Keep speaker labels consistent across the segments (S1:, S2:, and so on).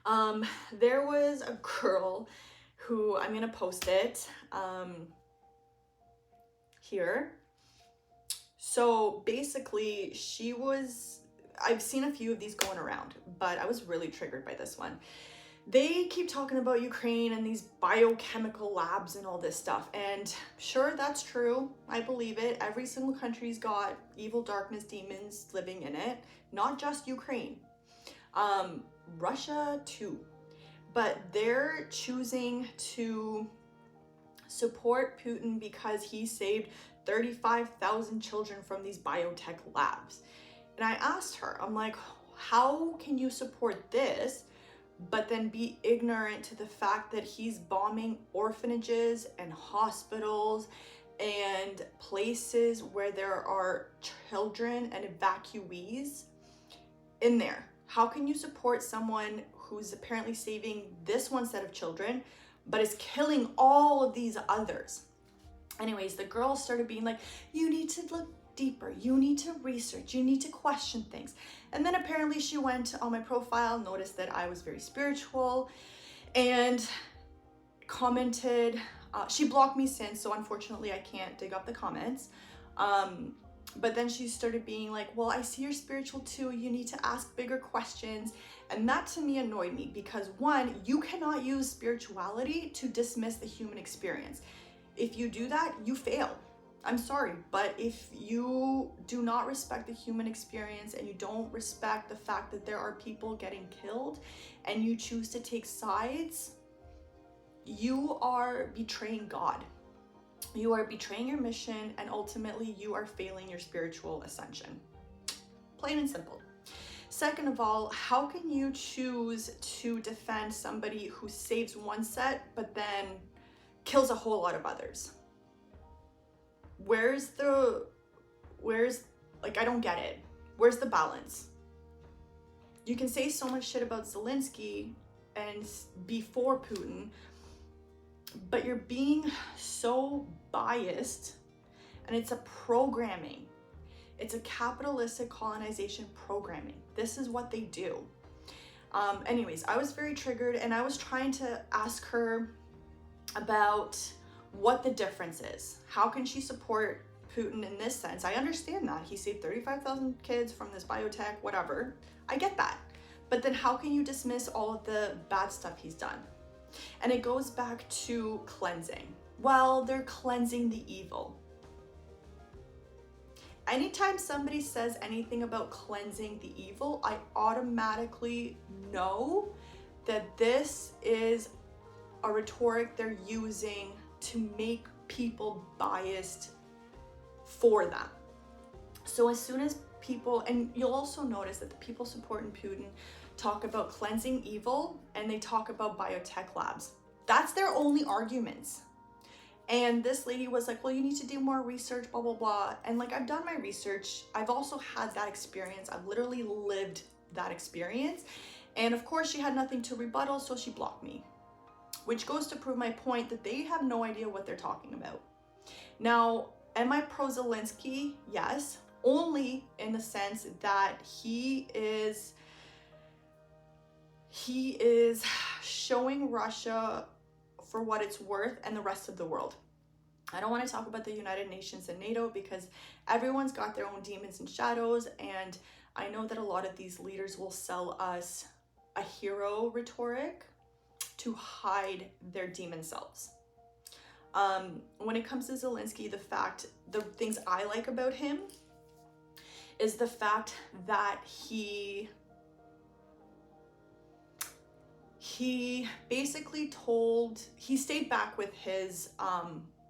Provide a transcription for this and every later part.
S1: There was a girl who, I'm gonna post it here. So basically, I've seen a few of these going around, but I was really triggered by this one. They keep talking about Ukraine and these biochemical labs and all this stuff. And sure, that's true. I believe it. Every single country's got evil darkness demons living in it, not just Ukraine. Russia too. But they're choosing to support Putin because he saved 35,000 children from these biotech labs. And I asked her, I'm like, how can you support this, but then be ignorant to the fact that he's bombing orphanages and hospitals and places where there are children and evacuees in there? How can you support someone who's apparently saving this one set of children, but is killing all of these others? Anyways, the girl started being like, you need to look deeper, you need to research, you need to question things. And then apparently she went on my profile, noticed that I was very spiritual, and commented. She blocked me since, so unfortunately I can't dig up the comments. But then she started being like, well, I see you're spiritual too, you need to ask bigger questions. And that to me annoyed me because, one, you cannot use spirituality to dismiss the human experience. If you do that, you fail. I'm sorry, but if you do not respect the human experience and you don't respect the fact that there are people getting killed and you choose to take sides, you are betraying God. You are betraying your mission, and ultimately you are failing your spiritual ascension. Plain and simple. Second of all, how can you choose to defend somebody who saves one set but then kills a whole lot of others? I don't get it. Where's the balance? You can say so much shit about Zelensky and be for Putin, but you're being so biased, and it's a programming. It's a capitalistic colonization programming. This is what they do. Anyways, I was very triggered, and I was trying to ask her about what the difference is. How can she support Putin in this sense? I understand that. He saved 35,000 kids from this biotech, whatever. I get that. But then how can you dismiss all of the bad stuff he's done? And it goes back to cleansing. Well, they're cleansing the evil. Anytime somebody says anything about cleansing the evil, I automatically know that this is a rhetoric they're using to make people biased for them. So as soon as people, and you'll also notice that the people supporting Putin talk about cleansing evil and they talk about biotech labs. That's their only arguments. And this lady was like, well, you need to do more research, blah, blah, blah. And like, I've done my research. I've also had that experience. I've literally lived that experience. And of course she had nothing to rebuttal, so she blocked me. Which goes to prove my point that they have no idea what they're talking about. Now, am I pro Zelensky? Yes, only in the sense that he is showing Russia for what it's worth and the rest of the world. I don't want to talk about the United Nations and NATO because everyone's got their own demons and shadows, and I know that a lot of these leaders will sell us a hero rhetoric to hide their demon selves. When it comes to Zelensky, the things I like about him is the fact that he basically he stayed back with his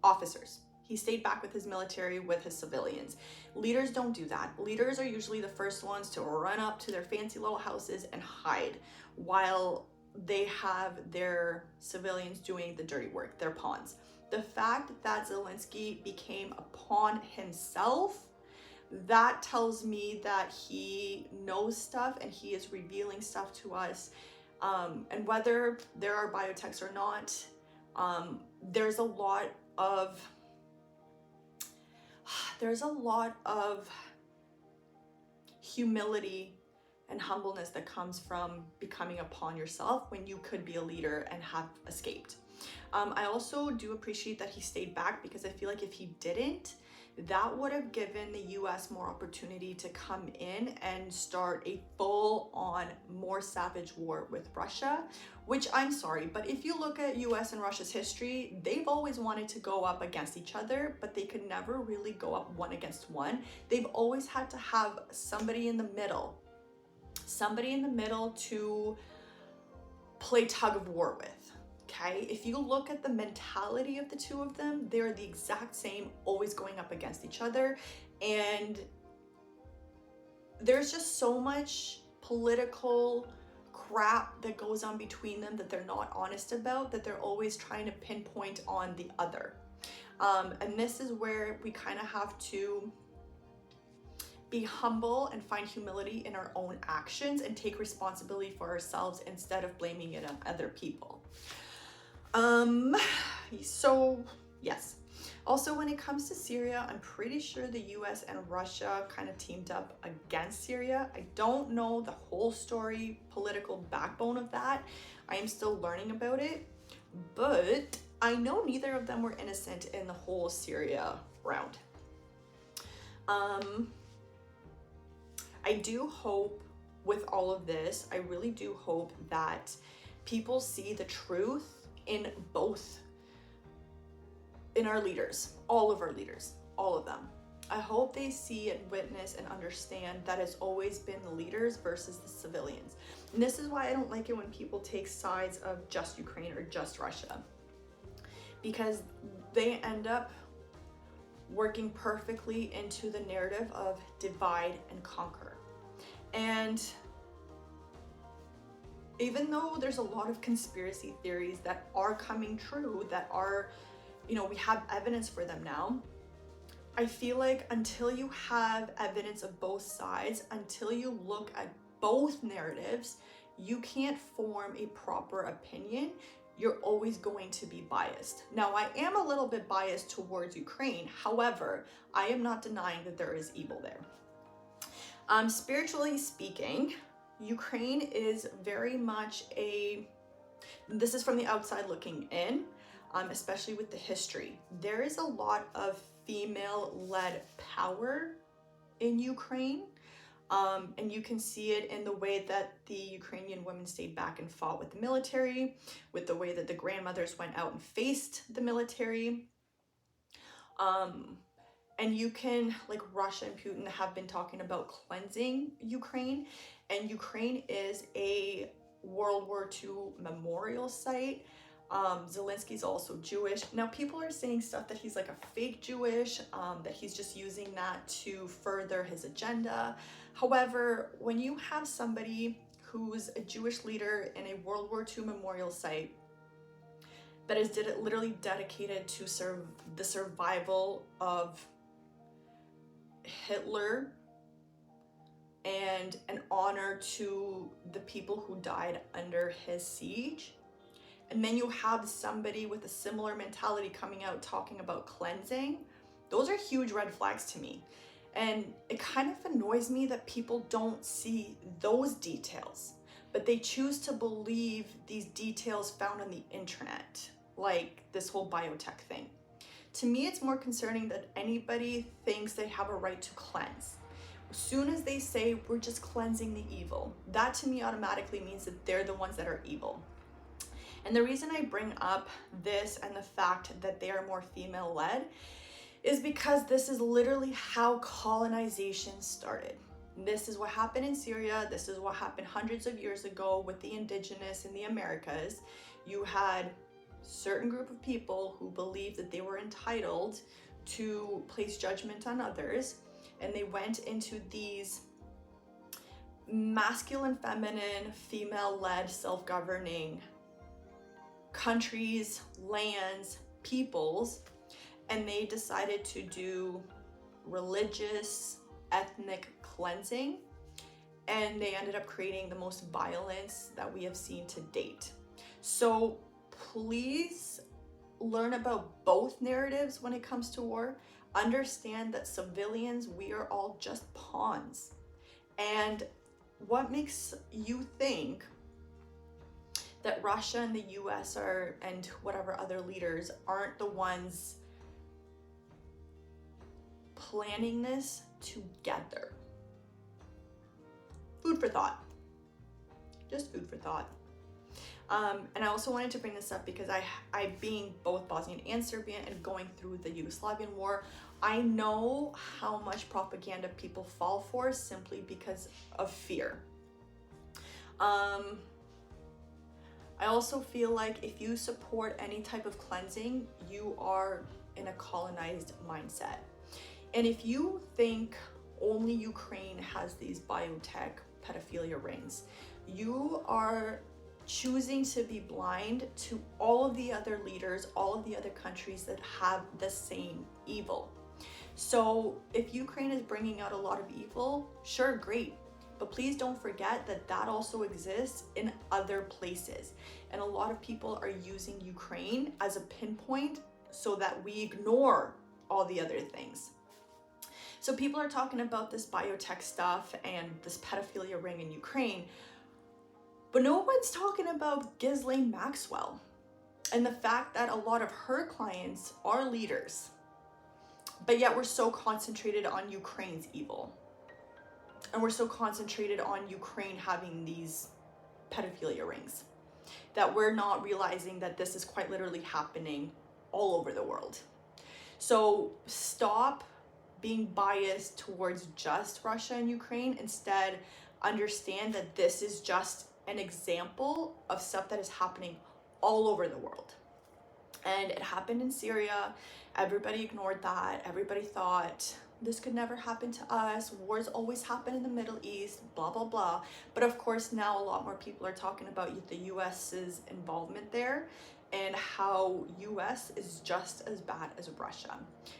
S1: officers. He stayed back with his military, with his civilians. Leaders don't do that. Leaders are usually the first ones to run up to their fancy little houses and hide while they have their civilians doing the dirty work, their pawns. The fact that Zelensky became a pawn himself, that tells me that he knows stuff and he is revealing stuff to us. And whether there are biotechs or not, there's a lot of humility and humbleness that comes from becoming a pawn yourself when you could be a leader and have escaped. I also do appreciate that he stayed back, because I feel like if he didn't, that would have given the US more opportunity to come in and start a full-on, more savage war with Russia, which I'm sorry, but if you look at US and Russia's history, they've always wanted to go up against each other, but they could never really go up one against one. They've always had to have somebody in the middle to play tug of war with. Okay, if you look at the mentality of the two of them, they're the exact same, always going up against each other. And there's just so much political crap that goes on between them that they're not honest about, that they're always trying to pinpoint on the other. And this is where we kind of have to be humble and find humility in our own actions and take responsibility for ourselves instead of blaming it on other people. So yes. Also, when it comes to Syria, I'm pretty sure the US and Russia kind of teamed up against Syria. I don't know the whole story, political backbone of that. I am still learning about it, but I know neither of them were innocent in the whole Syria round. I do hope with all of this, I really do hope that people see the truth in our leaders, all of our leaders, all of them. I hope they see and witness and understand that it's always been the leaders versus the civilians. And this is why I don't like it when people take sides of just Ukraine or just Russia, because they end up working perfectly into the narrative of divide and conquer. And even though there's a lot of conspiracy theories that are coming true, that are, we have evidence for them now, I feel like until you have evidence of both sides, until you look at both narratives, you can't form a proper opinion. You're always going to be biased. Now, I am a little bit biased towards Ukraine. However, I am not denying that there is evil there. Spiritually speaking, Ukraine is very much this is from the outside looking in, especially with the history. There is a lot of female-led power in Ukraine. And you can see it in the way that the Ukrainian women stayed back and fought with the military, with the way that the grandmothers went out and faced the military. And you can, like, Russia and Putin have been talking about cleansing Ukraine, and Ukraine is a World War II memorial site. Zelensky's also Jewish. Now, people are saying stuff that he's like a fake Jewish, that he's just using that to further his agenda. However, when you have somebody who's a Jewish leader in a World War II memorial site that is literally dedicated to the survival of Hitler and an honor to the people who died under his siege, and then you have somebody with a similar mentality coming out talking about cleansing, those are huge red flags to me. And it kind of annoys me that people don't see those details, but they choose to believe these details found on the internet, like this whole biotech thing. To me, it's more concerning that anybody thinks they have a right to cleanse. As soon as they say, we're just cleansing the evil, that to me automatically means that they're the ones that are evil. And the reason I bring up this and the fact that they are more female-led is because this is literally how colonization started. This is what happened in Syria. This is what happened hundreds of years ago with the indigenous in the Americas. You had a certain group of people who believed that they were entitled to place judgment on others, and they went into these masculine, feminine, female-led, self-governing countries, lands, peoples, and they decided to do religious, ethnic cleansing, and they ended up creating the most violence that we have seen to date. So please learn about both narratives when it comes to war. Understand that civilians, we are all just pawns. And what makes you think that Russia and the US are, and whatever other leaders, aren't the ones planning this together? Food for thought. Just food for thought. And I also wanted to bring this up because I being both Bosnian and Serbian and going through the Yugoslavian war, I know how much propaganda people fall for simply because of fear. I also feel like if you support any type of cleansing, you are in a colonized mindset. And if you think only Ukraine has these biotech pedophilia rings, you are choosing to be blind to all of the other leaders, all of the other countries that have the same evil. So if Ukraine is bringing out a lot of evil, sure, great. But please don't forget that that also exists in other places. And a lot of people are using Ukraine as a pinpoint so that we ignore all the other things. So people are talking about this biotech stuff and this pedophilia ring in Ukraine, but no one's talking about Ghislaine Maxwell and the fact that a lot of her clients are leaders, but yet we're so concentrated on Ukraine's evil. And we're so concentrated on Ukraine having these pedophilia rings that we're not realizing that this is quite literally happening all over the world. So stop being biased towards just Russia and Ukraine. Instead, understand that this is just an example of stuff that is happening all over the world. And it happened in Syria. Everybody ignored that. Everybody thought this could never happen to us. Wars always happen in the Middle East, blah, blah, blah. But of course, now a lot more people are talking about the US's involvement there and how US is just as bad as Russia.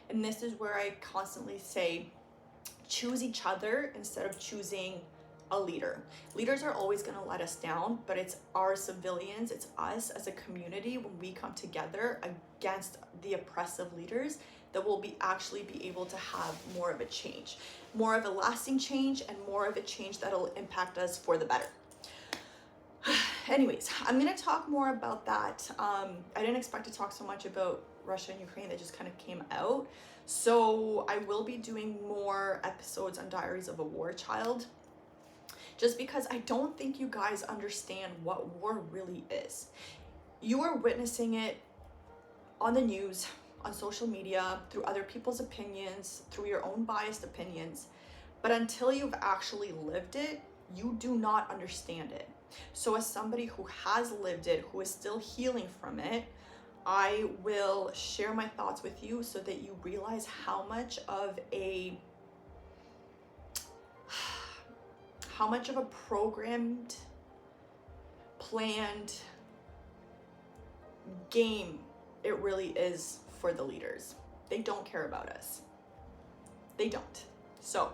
S1: And this is where I constantly say, choose each other instead of choosing a leader. Leaders are always going to let us down, but it's our civilians, it's us as a community, when we come together against the oppressive leaders, that will actually be able to have more of a change, more of a lasting change, and more of a change that'll impact us for the better. Anyways, I'm going to talk more about that. I didn't expect to talk so much about Russia and Ukraine. That just kind of came out. So I will be doing more episodes on Diaries of a War Child, just because I don't think you guys understand what war really is. You are witnessing it on the news, on social media, through other people's opinions, through your own biased opinions. But until you've actually lived it, you do not understand it. So as somebody who has lived it, who is still healing from it, I will share my thoughts with you so that you realize how much of a programmed, planned game it really is for the leaders. They don't care about us. They don't. So,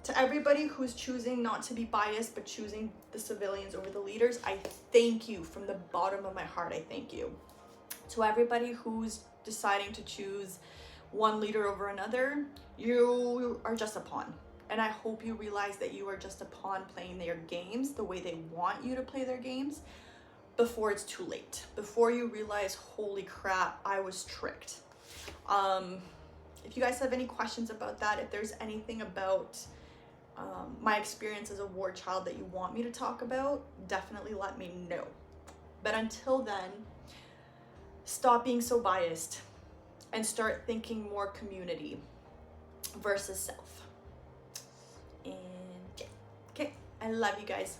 S1: to everybody who's choosing not to be biased but choosing the civilians over the leaders, I thank you from the bottom of my heart. I thank you. To everybody who's deciding to choose one leader over another, you are just a pawn. And I hope you realize that you are just a pawn playing their games the way they want you to play their games before it's too late. Before you realize, holy crap, I was tricked. If you guys have any questions about that, if there's anything about my experience as a war child that you want me to talk about, definitely let me know. But until then, stop being so biased and start thinking more community versus self. And yeah, okay, I love you guys.